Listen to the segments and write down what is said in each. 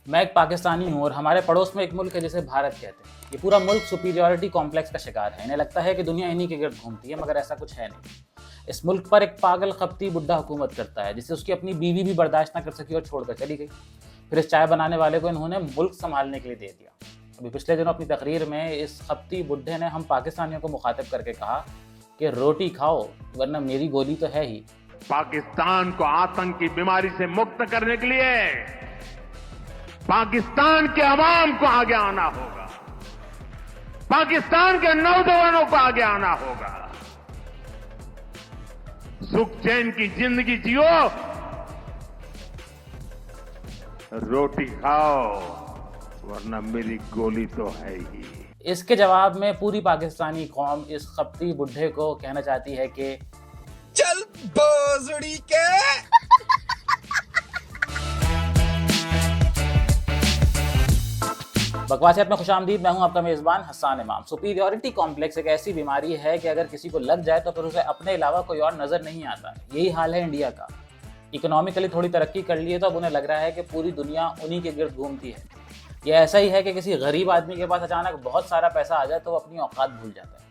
मैं एक पाकिस्तानी हूँ और हमारे पड़ोस में एक मुल्क है जिसे भारत कहते हैं। ये पूरा मुल्क सुपीरियॉरिटी कॉम्प्लेक्स का शिकार है। इन्हें लगता है कि दुनिया इन्हीं के गिर्द घूमती है, मगर ऐसा कुछ है नहीं। इस मुल्क पर एक पागल खपती बुड्ढा हुकूमत करता है, जिसे उसकी अपनी बीवी भी बर्दाश्त ना कर सकी और छोड़कर चली गई। फिर इस चाय बनाने वाले को इन्होंने मुल्क संभालने के लिए दे दिया। अभी पिछले दिनों अपनी तकरीर में इस खपती बुड्ढे ने हम पाकिस्तानियों को मुखातिब करके कहा कि रोटी खाओ वरना मेरी गोली तो है ही। पाकिस्तान को आतंक की बीमारी से मुक्त करने के लिए पाकिस्तान के अवाम को आगे आना होगा, पाकिस्तान के नौजवानों को आगे आना होगा। सुख चैन की जिंदगी जियो, रोटी खाओ वरना मेरी गोली तो है ही। इसके जवाब में पूरी पाकिस्तानी कौम इस खपती बुड्ढे को कहना चाहती है कि चल बोजड़ी के। बकवासियत में खुशामदीद। मैं हूं आपका मेजबान हसन इमाम। सुपीरियॉरिटी कॉम्प्लेक्स एक ऐसी बीमारी है कि अगर किसी को लग जाए तो फिर उसे अपने अलावा कोई और नजर नहीं आता। यही हाल है इंडिया का। इकोनॉमिकली थोड़ी तरक्की कर ली है तो अब उन्हें लग रहा है कि पूरी दुनिया उन्हीं के गिर्द घूमती है। यह ऐसा ही है कि किसी गरीब आदमी के पास अचानक बहुत सारा पैसा आ जाए तो वो अपनी औकात भूल जाता है।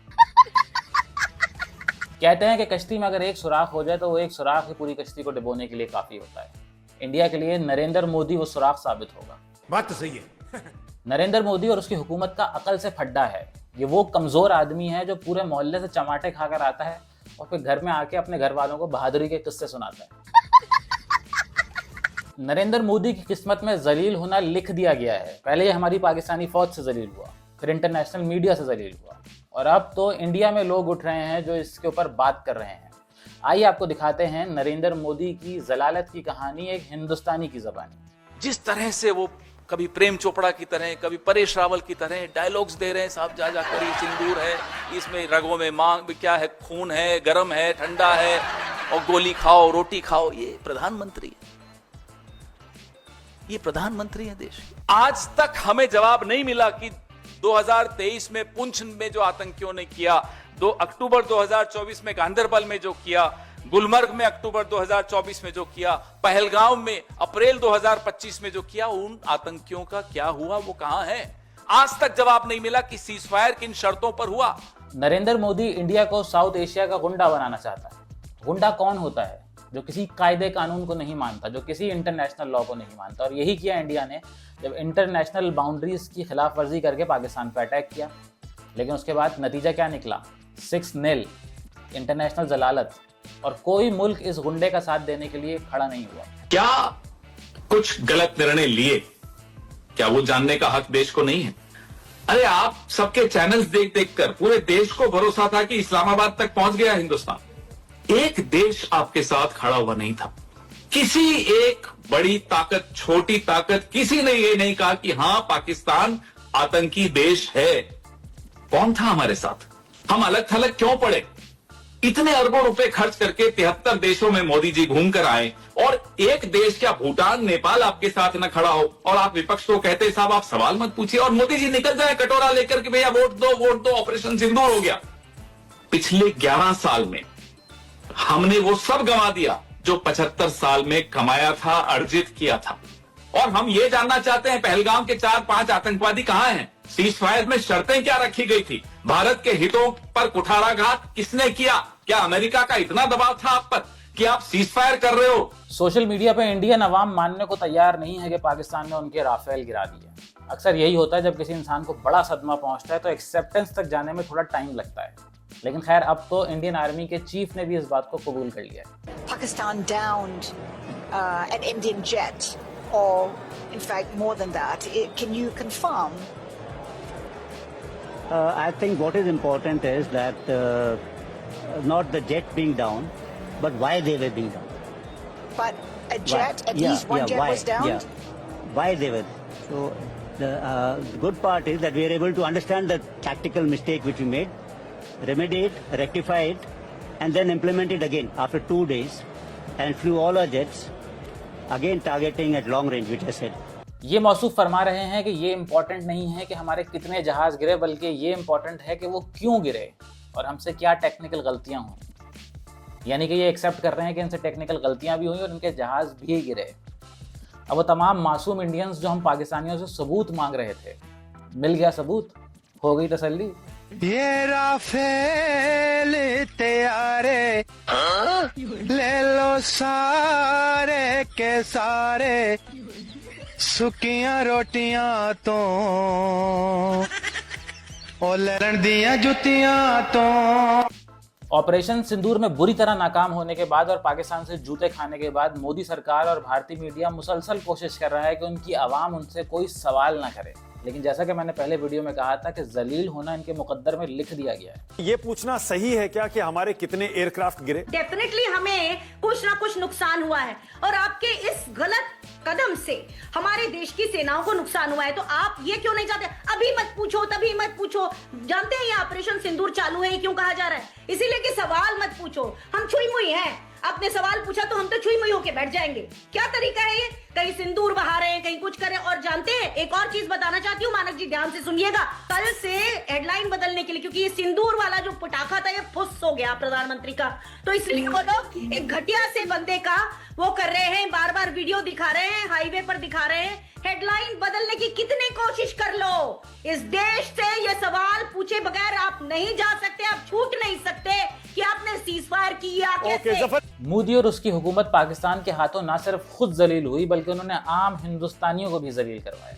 कहते हैं कि कश्ती में अगर एक सुराख हो जाए तो वो एक सुराख ही पूरी कश्ती को डुबोने के लिए काफी होता है। इंडिया के लिए नरेंद्र मोदी वो सुराख साबित होगा। बात तो सही है। नरेंद्र मोदी और उसकी हुकूमत का अकल से फड्डा है। ये वो कमजोर आदमी है जो पूरे मोहल्ले से चमाटे खाकर आता है और फिर घर में आके अपने घर वालों को बहादुरी के किस्से सुनाता है। नरेंद्र मोदी की किस्मत में जलील होना लिख दिया गया है। पहले ये हमारी पाकिस्तानी फौज से जलील हुआ, फिर इंटरनेशनल मीडिया से जलील हुआ और अब तो इंडिया में लोग उठ रहे हैं जो इसके ऊपर बात कर रहे हैं। आइए आपको दिखाते हैं नरेंद्र मोदी की जलालत की कहानी एक हिंदुस्तानी की ज़बानी। जिस तरह से वो कभी प्रेम चोपड़ा की तरह, कभी परेश रावल की तरह डायलॉग्स दे रहे हैं, साहब जा जाकर ये सिंदूर है, इसमें रगों में मांग क्या है, खून है, गर्म है, ठंडा है, और गोली खाओ रोटी खाओ। ये प्रधानमंत्री है देश। आज तक हमें जवाब नहीं मिला कि 2023 में पुंछ में जो आतंकियों ने किया, 2 अक्टूबर 2024 में गांधरबल में जो किया, गुलमर्ग में अक्टूबर 2024 में जो किया, पहलगांव में अप्रैल 2025 में जो किया, उन आतंकियों का क्या हुआ, वो कहां है? आज तक जवाब नहीं मिला कि सीजफायर किन शर्तों पर हुआ। नरेंद्र मोदी इंडिया को साउथ एशिया का गुंडा बनाना चाहता है। गुंडा कौन होता है? जो किसी कायदे कानून को नहीं मानता, जो किसी इंटरनेशनल लॉ को नहीं मानता। और यही किया इंडिया ने जब इंटरनेशनल बाउंड्रीज की खिलाफ वर्जी करके पाकिस्तान पर अटैक किया। लेकिन उसके बाद नतीजा क्या निकला? 6-0 इंटरनेशनल जलालत, और कोई मुल्क इस गुंडे का साथ देने के लिए खड़ा नहीं हुआ। क्या कुछ गलत निर्णय लिए? क्या वो जानने का हक देश को नहीं है? अरे आप सबके चैनल्स देख देख कर पूरे देश को भरोसा था कि इस्लामाबाद तक पहुंच गया हिंदुस्तान। एक देश आपके साथ खड़ा हुआ नहीं था। किसी एक बड़ी ताकत, छोटी ताकत, किसी ने ये नहीं कहा कि हां पाकिस्तान आतंकी देश है। कौन था हमारे साथ? हम अलग थलग क्यों पड़े? इतने अरबों रुपए खर्च करके 73 देशों में मोदी जी घूम कर आए और एक देश क्या भूटान, नेपाल आपके साथ न खड़ा हो, और आप विपक्ष को कहते साहब आप सवाल मत पूछिए, और मोदी जी निकल जाए कटोरा लेकर के भैया वोट दो, ऑपरेशन सिंदूर हो गया। पिछले 11 साल में हमने वो सब गंवा दिया जो 75 साल में कमाया था, अर्जित किया था। और हम ये जानना चाहते हैं पहलगाम के 4-5 आतंकवादी कहां हैं? सीजफायर में शर्तें क्या रखी गई थी? भारत के हितों पर कुठाराघात किसने किया? क्या अमेरिका का इतना दबाव था आप पर कि आप सीजफायर कर रहे हो? सोशल मीडिया पे इंडियन अवाम मानने को तैयार नहीं है कि पाकिस्तान ने उनके राफेल गिरा दिए। अक्सर यही होता है, जब किसी इंसान को बड़ा सदमा पहुंचता है तो एक्सेप्टेंस तक जाने में थोड़ा टाइम लगता है। लेकिन खैर, अब तो इंडियन आर्मी के चीफ ने भी इस बात को कबूल कर लिया है। Pakistan downed an Indian jet, or in fact more than that. Can you confirm? I think what is important is that not the jet being down, but why they were being down. But a jet, at Yeah, least one yeah, jet why? was downed? Yeah. Why they were. So the good part is that we are able to understand the tactical mistake which we made, remedy it, rectify it, and then implement it again after 2 days, and flew all our jets, again targeting at long range, which I said. ये मौसूफ फरमा रहे हैं कि ये important नहीं है कि हमारे कितने जहाज गिरे, बल्कि ये इंपॉर्टेंट है कि वो क्यों गिरे और हमसे क्या टेक्निकल गलतियां हुई। यानी कि ये एक्सेप्ट कर रहे हैं कि इनसे टेक्निकल गलतियां भी हुई और इनके जहाज भी गिरे। अब वो तमाम मासूम इंडियंस जो हम पाकिस्तानियों से सबूत मांग रहे थे, मिल गया सबूत, हो गई तसल्ली। ये राफेल तैयारे ले लो सारे के सारे, सुकियां रोटियां तो ओ लड़न दियां जुतियां तो। ऑपरेशन सिंदूर में बुरी तरह नाकाम होने के बाद और पाकिस्तान से जूते खाने के बाद मोदी सरकार और भारतीय मीडिया मुसलसल कोशिश कर रहा है कि उनकी आवाम उनसे कोई सवाल ना करे, लेकिन जैसा कि मैंने पहले वीडियो में कहा था कि जलील होना इनके मुकद्दर में लिख दिया गया है। ये पूछना सही है क्या कि हमारे कितने एयरक्राफ्ट गिरे? डेफिनेटली हमें कुछ ना कुछ नुकसान हुआ है और आपके इस गलत कदम से हमारे देश की सेनाओं को नुकसान हुआ है, तो आप ये क्यों नहीं चाहते? अभी मत पूछो, तभी मत पूछो। जानते हैं ये ऑपरेशन सिंदूर चालू है, ये क्यों कहा जा रहा है? इसीलिए कि सवाल मत पूछो। हम छुई मुई हैं, आपने सवाल पूछा तो हम तो छुई मुई होके बैठ जाएंगे। क्या तरीका है ये? कहीं सिंदूर बहा रहे हैं, कहीं कुछ करें। और जानते हैं, एक और चीज बताना चाहती हूँ, मानक जी ध्यान से सुनिएगा। कल से हेडलाइन बदलने के लिए, क्योंकि ये सिंदूर वाला जो पटाखा था ये फुस हो गया प्रधानमंत्री का, तो इसलिए वो लोग एक घटिया से बंदे का वो कर रहे हैं, बार बार वीडियो दिखा रहे हैं, हाईवे पर दिखा रहे हैं। हेडलाइन बदलने की कितनी कोशिश कर लो, इस देश से ये सवाल पूछे बगैर आप नहीं जा सकते, आप छूट नहीं सकते कि आपने सीज फायर किया कैसे। मोदी और उसकी हुकूमत पाकिस्तान के हाथों न सिर्फ खुद जलील हुई बल्कि उन्होंने आम हिंदुस्तानियों को भी जलील करवाया।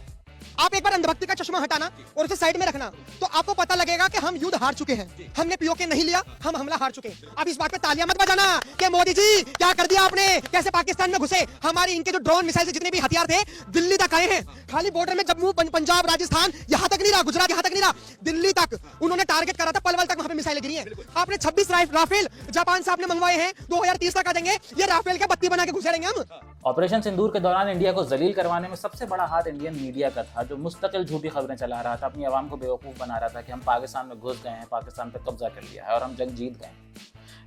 आप एक बार अंधभक्ति का चश्मा हटाना और उसे साइड में रखना, तो आपको पता लगेगा कि हम युद्ध हार चुके हैं। हमने पीओके नहीं लिया, हम हमला हार चुके हैं। अब इस बात पे तालियां मत बजाना कि मोदी जी क्या कर दिया आपने, कैसे पाकिस्तान में घुसे। हमारे इनके जो ड्रोन मिसाइल से जितने भी हथियार थे दिल्ली तक आए हैं। खाली बॉर्डर में जम्मू पंजाब राजस्थान यहाँ तक नहीं रहा, गुजरात यहाँ तक नहीं रहा, दिल्ली तक उन्होंने टारगेट करा था। पलवल तक वहां पे मिसाइलें गिरी हैं। आपने 26 राफेल जापान से आपने मंगवाए हैं, 2030 तक आ जाएंगे। ये राफेल के बत्ती बना के घुसे रहेंगे हम। ऑपरेशन सिंदूर के दौरान इंडिया को जलील करवाने में सबसे बड़ा हाथ इंडियन मीडिया का था, जो मुस्तकिल झूठी खबरें चला रहा था, अपनी आवाम को बेवकूफ़ बना रहा था कि हम पाकिस्तान में घुस गए हैं, पाकिस्तान पर कब्जा कर लिया है और हम जंग जीत गए।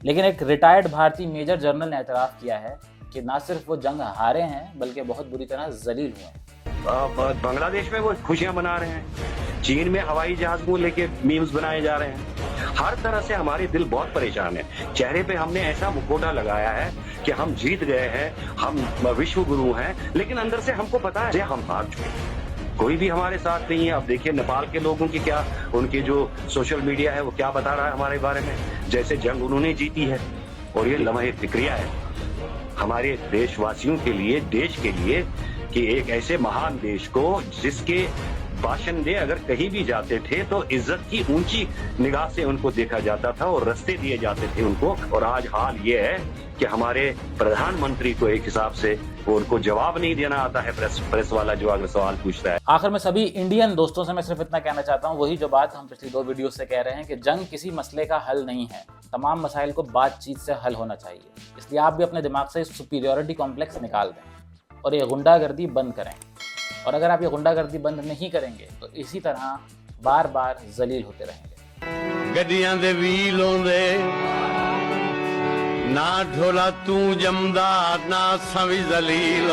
लेकिन एक रिटायर्ड भारतीय मेजर जनरल ने एतराफ़ किया है कि ना सिर्फ वो जंग हारे हैं बल्कि बहुत बुरी तरह जलील हुए हैं। बांग्लादेश में वो खुशियां मना रहे हैं, चीन में हवाई जहाज को लेके मीम्स बनाए जा रहे हैं। हर तरह से हमारे दिल बहुत परेशान है। चेहरे पे हमने ऐसा मुखौटा लगाया है कि हम जीत गए हैं, हम विश्व गुरु हैं, लेकिन अंदर से हमको पता है हम हार चुके हैं। कोई भी हमारे साथ नहीं है। अब देखिए नेपाल के लोगों की क्या, उनके जो सोशल मीडिया है वो क्या बता रहा है हमारे बारे में, जैसे जंग उन्होंने जीती है। और ये लम्हे फिक्रिया है हमारे देशवासियों के लिए, देश के लिए, कि एक ऐसे महान देश को जिसके बाशिंदे अगर कहीं भी जाते थे तो इज्जत की ऊंची निगाह से उनको देखा जाता था और रास्ते दिए जाते थे उनको। और आज हाल ये है कि हमारे प्रधानमंत्री को एक हिसाब से उनको जवाब नहीं देना आता है। प्रेस वाला जो अगर सवाल पूछता है। आखिर में सभी इंडियन दोस्तों से मैं सिर्फ इतना कहना चाहता हूँ, वही जो बात हम पिछली 2 वीडियो से कह रहे हैं कि जंग किसी मसले का हल नहीं है। तमाम मसाइल को बातचीत से हल होना चाहिए। इसलिए आप भी अपने दिमाग से इस सुपीरियरिटी कॉम्प्लेक्स निकाल दें और ये गुंडागर्दी बंद करें। और अगर आप ये गुंडागर्दी बंद नहीं करेंगे तो इसी तरह बार बार जलील होते रहेंगे। गड्डियां दे व्हील होंदे ना ढोला तू जमदा ना सवी जलील।